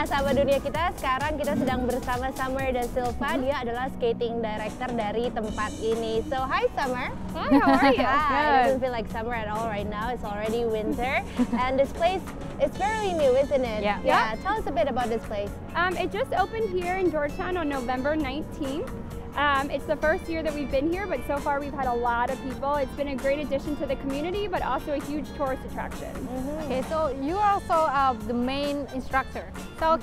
Nah, sahabat dunia kita, sekarang kita sedang bersama Summer dan Silva. Dia adalah skating director dari tempat ini. So, hi Summer. Hi, how are you? Hi. It doesn't feel like summer at all right now. It's already winter. And this place, it's fairly new, isn't it? Yeah. Tell us a bit about this place. It just opened here in Georgetown on November 19th. It's the first year that we've been here, but so far we've had a lot of people. It's been a great addition to the community, but also a huge tourist attraction. Okay, so you are also the main instructor. So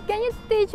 can you teach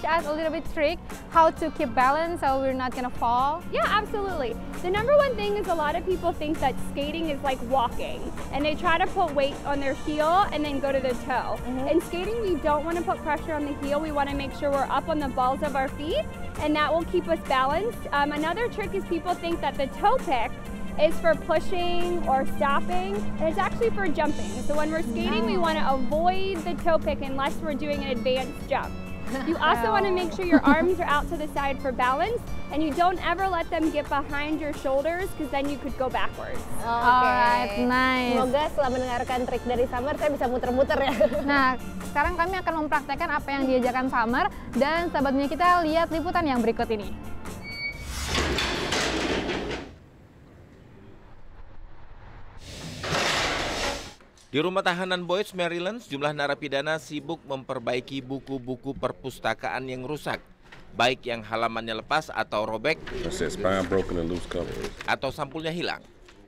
us a little bit trick how to keep balance so we're not gonna fall? Yeah, absolutely. The number one thing is a lot of people think that skating is like walking, and they try to put weight on their heel and then go to their toe. In skating, we don't want to put pressure on the heel. We want to make sure we're up on the balls of our feet, and that will keep us balanced. Another trick is people think that the toe pick is for pushing or stopping, and it's actually for jumping. So when we're skating, we want to avoid the toe pick unless we're doing an advanced jump. You also want to make sure your arms are out to the side for balance, and you don't ever let them get behind your shoulders, because then you could go backwards. Alright, nice. Semoga setelah mendengarkan trik dari Summer, saya bisa muter-muter ya. Nah, sekarang kami akan mempraktekkan apa yang diajarkan Summer, dan sahabatnya kita lihat liputan yang berikut ini. Di rumah tahanan Boyce, Maryland, sejumlah narapidana sibuk memperbaiki buku-buku perpustakaan yang rusak, baik yang halamannya lepas atau robek, atau sampulnya hilang.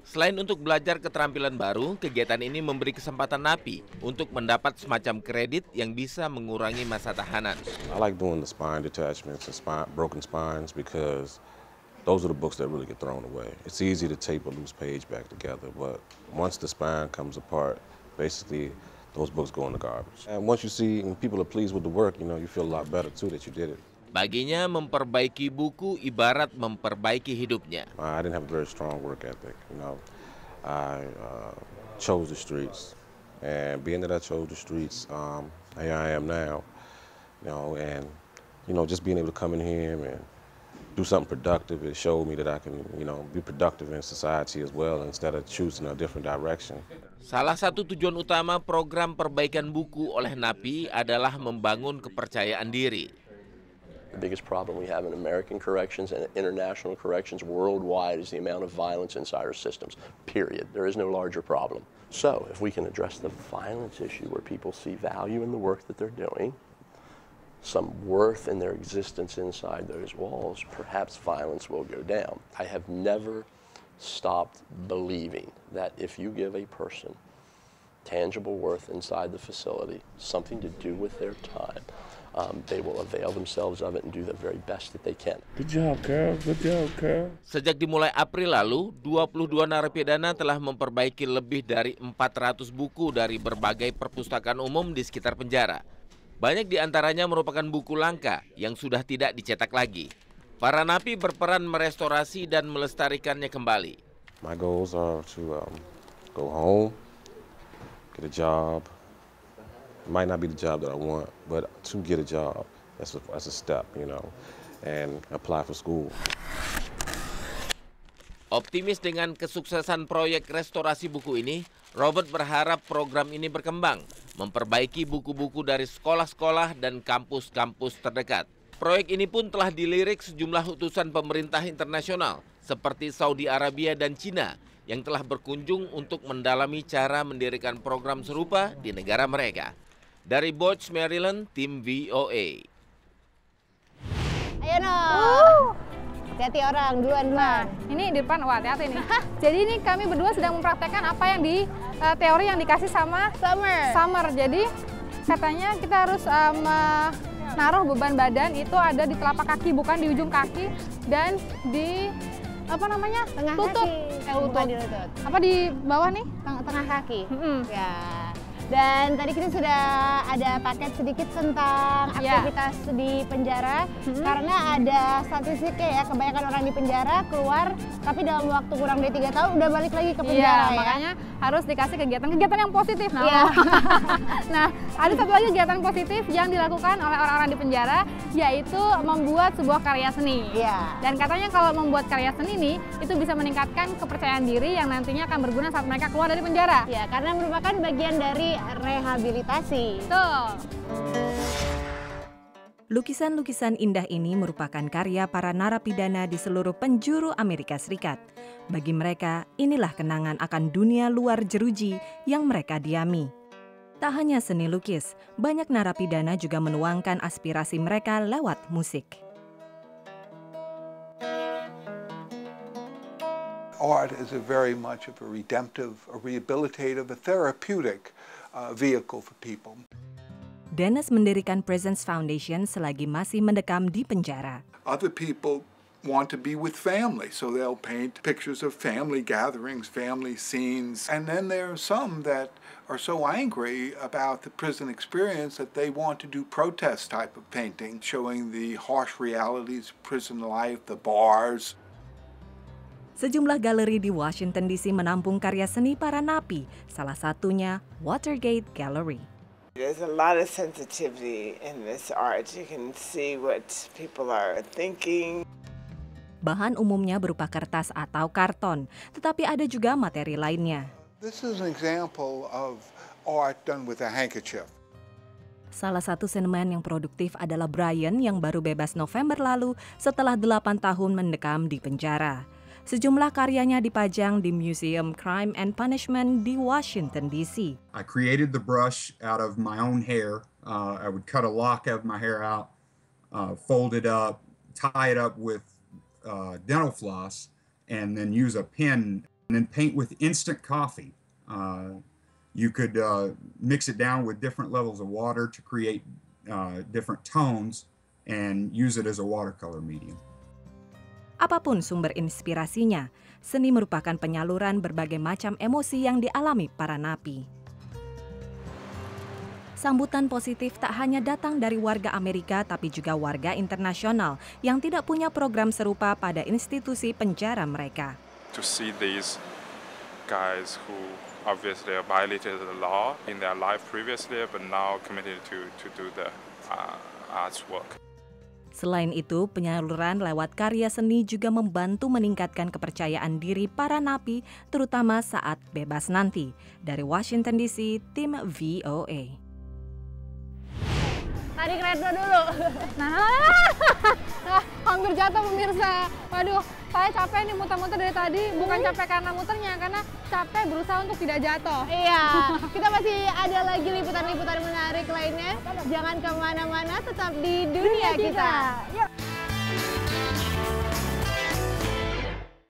Selain untuk belajar keterampilan baru, kegiatan ini memberi kesempatan napi untuk mendapat semacam kredit yang bisa mengurangi masa tahanan. I like doing the spine detachments and broken spines because those are the books that really get thrown away. It's easy to tape a loose page back together, but once the spine comes apart, basically those books go in the garbage. And once you see and people are pleased with the work, you feel a lot better too that you did it. Baginya memperbaiki buku ibarat memperbaiki hidupnya. I didn't have a very strong work ethic. I chose the streets, and being that I chose the streets, here I am now. And just being able to come in here and do something productive, it showed me that I can, be productive in society as well instead of choosing a different direction. Salah satu tujuan utama program perbaikan buku oleh napi adalah membangun kepercayaan diri. The biggest problem we have in American corrections and international corrections worldwide is the amount of violence inside our systems, period. There is no larger problem. So if we can address the violence issue where people see value in the work that they're doing, some worth in their existence inside those walls, perhaps violence will go down. I have never stopped believing that if you give a person tangible worth inside the facility, something to do with their time, they will avail themselves of it and do the very best that they can. Good job, Carl. Good job, Carl. Sejak dimulai April lalu, 22 narapidana telah memperbaiki lebih dari 400 buku dari berbagai perpustakaan umum di sekitar penjara. Banyak di antaranya merupakan buku langka yang sudah tidak dicetak lagi. Para napi berperan merestorasi dan melestarikannya kembali. My goals are to go home, get a job. It might not be the job that I want, but to get a job, that's a step, and apply for school. Optimis dengan kesuksesan proyek restorasi buku ini, Robert berharap program ini berkembang, memperbaiki buku-buku dari sekolah-sekolah dan kampus-kampus terdekat. Proyek ini pun telah dilirik sejumlah utusan pemerintah internasional seperti Saudi Arabia dan Cina yang telah berkunjung untuk mendalami cara mendirikan program serupa di negara mereka. Dari Boyce, Maryland, tim VOA. Ayo no. Hati-hati orang, duluan. Ini di depan, wah hati-hati nih. Jadi ini kami berdua sedang mempraktekkan apa yang teori yang dikasih sama Summer. Jadi katanya kita harus naruh beban badan itu ada di telapak kaki, bukan di ujung kaki, dan di tengah lutut. kaki. Bukan di lutut. Apa di bawah nih? Tengah kaki. Ya. Dan tadi kita sudah ada paket sedikit tentang aktivitas di penjara, karena ada statistiknya ya, kebanyakan orang di penjara keluar, tapi dalam waktu kurang dari 3 tahun udah balik lagi ke penjara ya. Makanya harus dikasih kegiatan yang positif. Nah, ada satu lagi kegiatan positif yang dilakukan oleh orang-orang di penjara, yaitu membuat sebuah karya seni. Dan katanya kalau membuat karya seni ini, itu bisa meningkatkan kepercayaan diri yang nantinya akan berguna saat mereka keluar dari penjara. Ya, karena merupakan bagian dari rehabilitasi. Tuh. Lukisan-lukisan indah ini merupakan karya para narapidana di seluruh penjuru Amerika Serikat. Bagi mereka, inilah kenangan akan dunia luar jeruji yang mereka diami. Tak hanya seni lukis, banyak narapidana juga menuangkan aspirasi mereka lewat musik. Art is very much of a redemptive, a rehabilitative, a therapeutic vehicle for people. Dennis mendirikan Presence Foundation selagi masih mendekam di penjara. Other people want to be with family, so they'll paint pictures of family gatherings, family scenes. And then there are some that are so angry about the prison experience that they want to do protest type of painting, showing the harsh realities of prison life, the bars. Sejumlah galeri di Washington DC menampung karya seni para napi, salah satunya Watergate Gallery. There's a lot of sensitivity in this art. You can see what people are thinking. Bahan umumnya berupa kertas atau karton, tetapi ada juga materi lainnya. This is an example of art done with a handkerchief. Salah satu seniman yang produktif adalah Brian yang baru bebas November lalu setelah 8 tahun mendekam di penjara. Sejumlah karyanya dipajang di Museum Crime and Punishment di Washington, D.C. I created the brush out of my own hair. I would cut a lock of my hair out, fold it up, tie it up with dental floss, and then use a pen and then paint with instant coffee. You could mix it down with different levels of water to create different tones and use it as a watercolor medium. Apapun sumber inspirasinya, seni merupakan penyaluran berbagai macam emosi yang dialami para napi. Sambutan positif tak hanya datang dari warga Amerika tapi juga warga internasional yang tidak punya program serupa pada institusi penjara mereka. To see these guys who obviously violated the law in their life previously but now committed to do the arts work. Selain itu, penyaluran lewat karya seni juga membantu meningkatkan kepercayaan diri para napi, terutama saat bebas nanti. Dari Washington DC, tim VOA. Tarik retro dulu. Hampir jatuh pemirsa. Waduh, saya capek nih muter-muter dari tadi. Bukan capek karena muternya, karena capek berusaha untuk tidak jatuh. Iya, kita masih ada lagi liputan-liputan menarik lainnya. Jangan kemana-mana, tetap di dunia kita. Yuk.